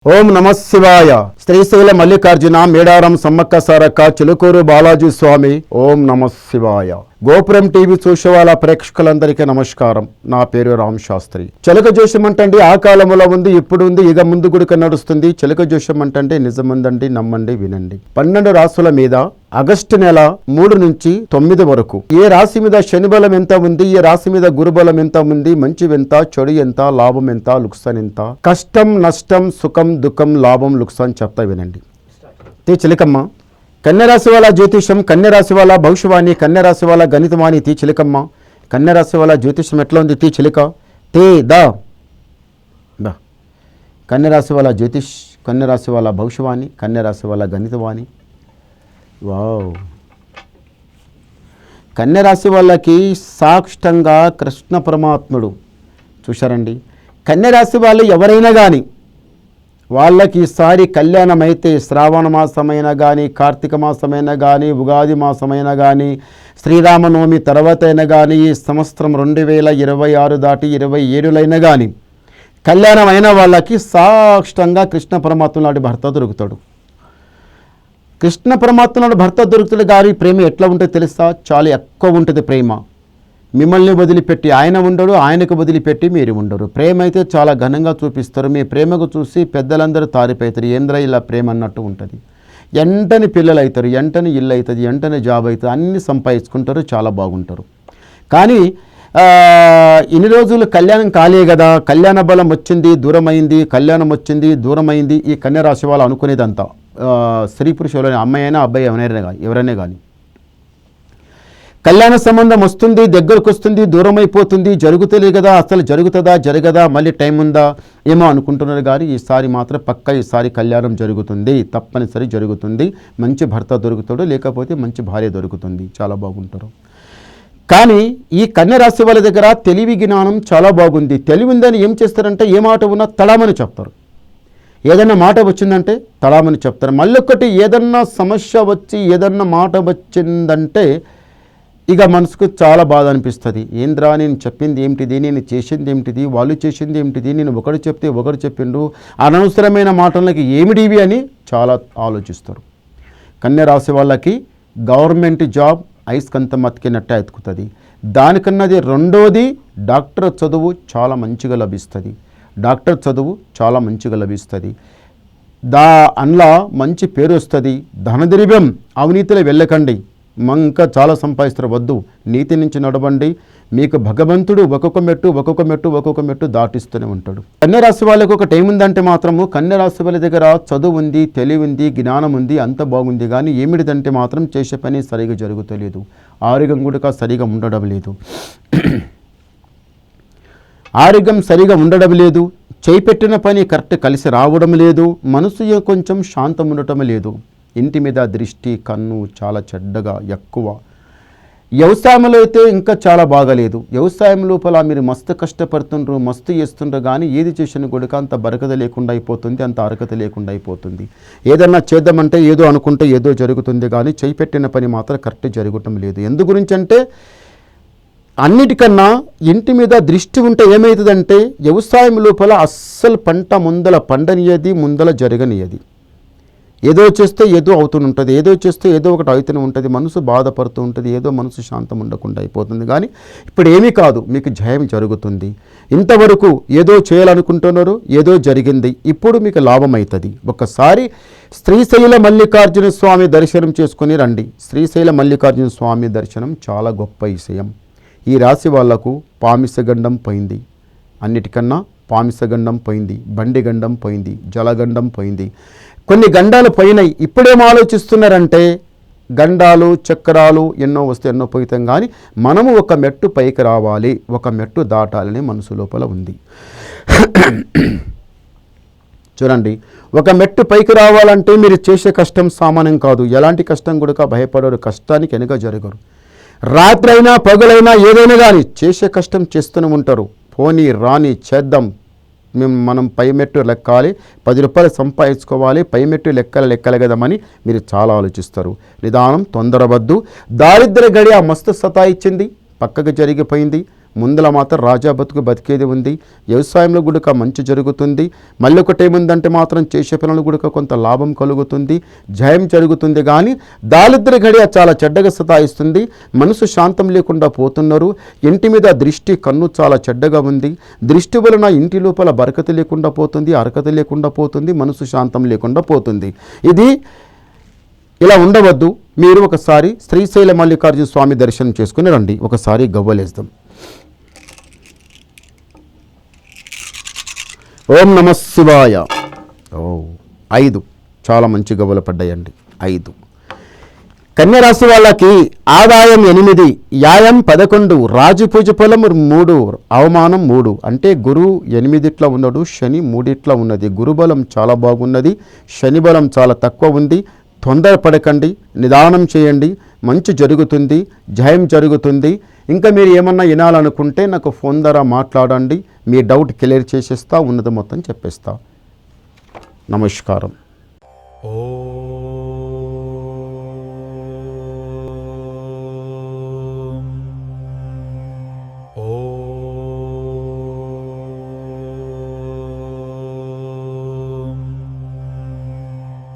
ఓం నమః శివాయ. శ్రీశైల మల్లికార్జున మేడారం సమ్మక్క సారక్క చిలుకూరు బాలాజీ స్వామి. ఓం నమః శివాయ. గోపురం టీవీ చూసే వాళ్ళ ప్రేక్షకులందరికీ నమస్కారం. నా పేరు రామ్ శాస్త్రి. చిలక జోషం అంటండి ఆ కాలంలో ఉంది, ఇప్పుడు ఉంది, ఇక ముందు గుడిక నడుస్తుంది. చిలక జోషం అంటండి నిజముందండి, నమ్మండి, వినండి. 12 రాసుల మీద ఆగస్టు నెల 3 నుంచి 9 వరకు ఏ రాశి మీద శని బలం ఎంత ఉంది, ఏ రాశి మీద గురుబలం ఎంత ఉంది, మంచి ఎంత, చెడు ఎంత, లాభం ఎంత, లుక్సాన్ ఎంత, కష్టం నష్టం సుఖం దుఃఖం లాభం లుక్సాన్ చెప్తా వినండి. చిలకమ్మ కన్యరాశి వాళ్ళ జ్యోతిషం, కన్యరాశి వాళ్ళ భవిష్యవాణి, కన్యరాశి వాళ్ళ గణితవాణి. చిలకమ్మ కన్యరాశి వాళ్ళ జ్యోతిషం ఎట్లా ఉంది? చిలిక దా కన్యరాశి వాళ్ళ జ్యోతిష్, కన్యరాశి వాళ్ళ భవిష్యవాణి, కన్యరాశి వాళ్ళ గణితవాణి. వావ్. కన్యరాశి వాళ్ళకి సాక్షితంగా కృష్ణ పరమాత్ముడు చూశారండి. కన్యరాశి వాళ్ళు ఎవరైనా కానీ వాళ్ళకి ఈసారి కళ్యాణం అయితే శ్రావణ మాసమైనా కానీ, కార్తీక మాసమైనా కానీ, ఉగాది మాసమైనా కానీ, శ్రీరామనవమి తర్వాత అయినా కానీ, ఈ సంవత్సరం 2026 దాటి 27లైనా కానీ కళ్యాణం అయిన వాళ్ళకి సాక్షితంగా కృష్ణ పరమాత్మ నాటి భర్త దొరుకుతాడు. కృష్ణ పరమాత్మ నాటి భర్త దొరుకుతాడు. గారి ప్రేమ ఎట్లా ఉంటుందో తెలుసా? చాలా ఎక్కువ ఉంటుంది ప్రేమ. మిమ్మల్ని వదిలిపెట్టి ఆయన ఉండడు, ఆయనకు వదిలిపెట్టి మీరు ఉండరు. ప్రేమ అయితే చాలా ఘనంగా చూపిస్తారు. మీ ప్రేమకు చూసి పెద్దలందరూ తారిపోతారు. ఏంద్రా ఇలా ప్రేమ అన్నట్టు ఉంటుంది. ఎంటని పిల్లలు అవుతారు, ఎంటని ఇల్లు అవుతుంది, ఎంటని జాబ్ అవుతుంది, అన్నీ సంపాదించుకుంటారు, చాలా బాగుంటారు. కానీ ఇన్ని రోజులు కళ్యాణం కాలే కదా, కళ్యాణ బలం వచ్చింది దూరమైంది, కళ్యాణం వచ్చింది దూరమైంది. ఈ కన్యరాశి వాళ్ళు అనుకునేదంతా స్త్రీ పురుషులని, అమ్మాయి అయినా అబ్బాయి ఎవరైనా కానీ కళ్యాణ సంబంధం వస్తుంది, దగ్గరకు వస్తుంది, దూరం అయిపోతుంది, జరుగుతలేదు కదా, అసలు జరుగుతుందా జరగదా, మళ్ళీ టైం ఉందా ఏమో అనుకుంటున్నారు. కానీ ఈసారి మాత్రం పక్కా ఈసారి కళ్యాణం జరుగుతుంది, తప్పనిసరి జరుగుతుంది. మంచి భర్త దొరుకుతాడు, లేకపోతే మంచి భార్య దొరుకుతుంది, చాలా బాగుంటారు. కానీ ఈ కన్యరాశి వాళ్ళ దగ్గర తెలివి జ్ఞానం చాలా బాగుంది. తెలివి ఉందని ఏం చేస్తారంటే ఏ మాట ఉన్నా తడామని చెప్తారు. ఏదన్నా మాట వచ్చిందంటే తడామని చెప్తారు. మళ్ళొక్కటి ఏదన్నా సమస్య వచ్చి ఏదన్నా మాట వచ్చిందంటే ఇక మనసుకు చాలా బాధ అనిపిస్తుంది. ఏంద్రా నేను చెప్పింది ఏమిటిది, నేను చేసింది ఏమిటిది, వాళ్ళు చేసింది ఏమిటిది, నేను ఒకటి చెప్తే ఒకటి చెప్పిండు, అనవసరమైన మాటలకి ఏమిటివి అని చాలా ఆలోచిస్తారు. కన్యరాశి వాళ్ళకి గవర్నమెంట్ జాబ్ ఐస్కంతం అతికినట్టే ఎతుకుతుంది. దానికన్నది రెండోది డాక్టర్ చదువు చాలా మంచిగా లభిస్తుంది. డాక్టర్ చదువు చాలా మంచిగా లభిస్తుంది. అందులో మంచి పేరు వస్తుంది. ధనద్రవ్యం అవినీతిలో వెళ్ళకండి, ఇంకా చాలా సంపాదిస్తారు. వద్దు, నీతి నుంచి నడవండి. మీకు భగవంతుడు ఒక్కొక్క మెట్టు దాటిస్తూనే ఉంటాడు. కన్యరాశి వాళ్ళకు ఒక టైం ఉందంటే మాత్రము కన్యరాశి వాళ్ళ దగ్గర చదువు ఉంది, తెలివి ఉంది, జ్ఞానం ఉంది, అంత బాగుంది. కానీ ఏమిటిదంటే మాత్రం చేసే పని సరిగా జరుగుతలేదు, ఆరోగ్యం కూడా సరిగా ఉండడం లేదు. ఆరోగ్యం సరిగా ఉండడం లేదు, చేయిపెట్టిన పని కరెక్ట్ కలిసి రావడం లేదు, మనసు కొంచెం శాంతం ఉండటం లేదు. ఇంటి మీద దృష్టి కన్ను చాలా చెడ్డగా ఎక్కువ. వ్యవసాయంలో అయితే ఇంకా చాలా బాగలేదు. వ్యవసాయం లోపల మీరు మస్తు కష్టపడుతుండ్రు, మస్తు చేస్తుండ్రు, కానీ ఏది చేసిన కూడా అంత బరకత లేకుండా అయిపోతుంది, అంత అరకత లేకుండా అయిపోతుంది. ఏదన్నా చేద్దామంటే ఏదో అనుకుంటే ఏదో జరుగుతుంది, కానీ చేయిపెట్టిన పని మాత్రం కరెక్ట్ జరగటం లేదు. ఎందు గురించి అంటే అన్నిటికన్నా ఇంటి మీద దృష్టి ఉంటే ఏమవుతుందంటే వ్యవసాయం లోపల అస్సలు పంట ముందల పండనియది, ముందల జరగనియది. ఏదో చేస్తే ఏదో అవుతుంటుంది, ఏదో చేస్తే ఏదో ఒకటి అవుతూనే ఉంటుంది, మనసు బాధపడుతూ ఉంటుంది, ఏదో మనసు శాంతం ఉండకుండా అయిపోతుంది. కానీ ఇప్పుడు ఏమీ కాదు, మీకు జయం జరుగుతుంది. ఇంతవరకు ఏదో చేయాలనుకుంటున్నారు, ఏదో జరిగింది, ఇప్పుడు మీకు లాభం అవుతుంది. ఒక్కసారి శ్రీశైల మల్లికార్జున స్వామి దర్శనం చేసుకుని రండి. శ్రీశైల మల్లికార్జున స్వామి దర్శనం చాలా గొప్ప విషయం. ఈ రాశి వాళ్లకు పామిసగండం పోయింది, అన్నిటికన్నా పామిసగండం పోయింది, బండి గండం పోయింది, జలగండం పోయింది, కొన్ని గండాలు పోయినాయి. ఇప్పుడేం ఆలోచిస్తున్నారంటే గండాలు చక్రాలు ఎన్నో వస్తే ఎన్నో పోయితాం, కానీ మనము ఒక మెట్టు పైకి రావాలి, ఒక మెట్టు దాటాలని మనసు లోపల ఉంది. చూడండి, ఒక మెట్టు పైకి రావాలంటే మీరు చేసే కష్టం సామాన్యం కాదు. ఎలాంటి కష్టం కూడా భయపడరు, కష్టానికి వెనుక జరగరు. రాత్రి అయినా పగలైనా ఏదైనా కానీ చేసే కష్టం చేస్తూనే ఉంటారు. పోనీ రాని చేద్దాం, మనం పై మెట్టు లెక్కాలి, 10 రూపాయలు సంపాదించుకోవాలి, పై మెట్టు లెక్కలు కదమని మీరు చాలా ఆలోచిస్తారు. నిదానం, తొందరవద్దు. దారిద్ర్య గడి ఆ మస్తు సతా ఇచ్చింది, పక్కకు జరిగిపోయింది. ముందల మాత్రం రాజా బతుకు బతికేది ఉంది. వ్యవసాయంలో గుడక మంచి జరుగుతుంది. మళ్ళీ ఒకటి ఏముందంటే మాత్రం చేసే పనులు గుడక కొంత లాభం కలుగుతుంది, జయం జరుగుతుంది. కానీ దారిద్ర్య గడియ చాలా చెడ్డగా సతాయిస్తుంది. మనసు శాంతం లేకుండా పోతున్నారు. ఇంటి మీద దృష్టి కన్ను చాలా చెడ్డగా ఉంది. దృష్టి వలన ఇంటి లోపల బరకత లేకుండా పోతుంది, అరకత లేకుండా పోతుంది, మనసు శాంతం లేకుండా పోతుంది. ఇది ఇలా ఉండవద్దు. మీరు ఒకసారి శ్రీశైల మల్లికార్జున స్వామి దర్శనం చేసుకుని రండి. ఒకసారి గవ్వలేద్దాం. ఓం నమః శివాయ. 5 చాలా మంచి గవ్వలు పడ్డాయండి. 5. కన్యరాశి వాళ్ళకి ఆదాయం 8, యాయం 11, రాజపూజ ఫలం 3, అవమానం 3. అంటే గురువు 8 ఉన్నాడు, శని 3 ఉన్నది. గురుబలం చాలా బాగున్నది, శని బలం చాలా తక్కువ ఉంది. తొందరపడకండి, నిదానం చేయండి, మంచి జరుగుతుంది, జయం జరుగుతుంది. ఇంకా మీరు ఏమన్నా వినాలనుకుంటే నాకు ఫోన్ ద్వారా మాట్లాడండి, మీ డౌట్ క్లియర్ చేసేస్తా, ఉన్నది మొత్తం చెప్పేస్తా. నమస్కారం.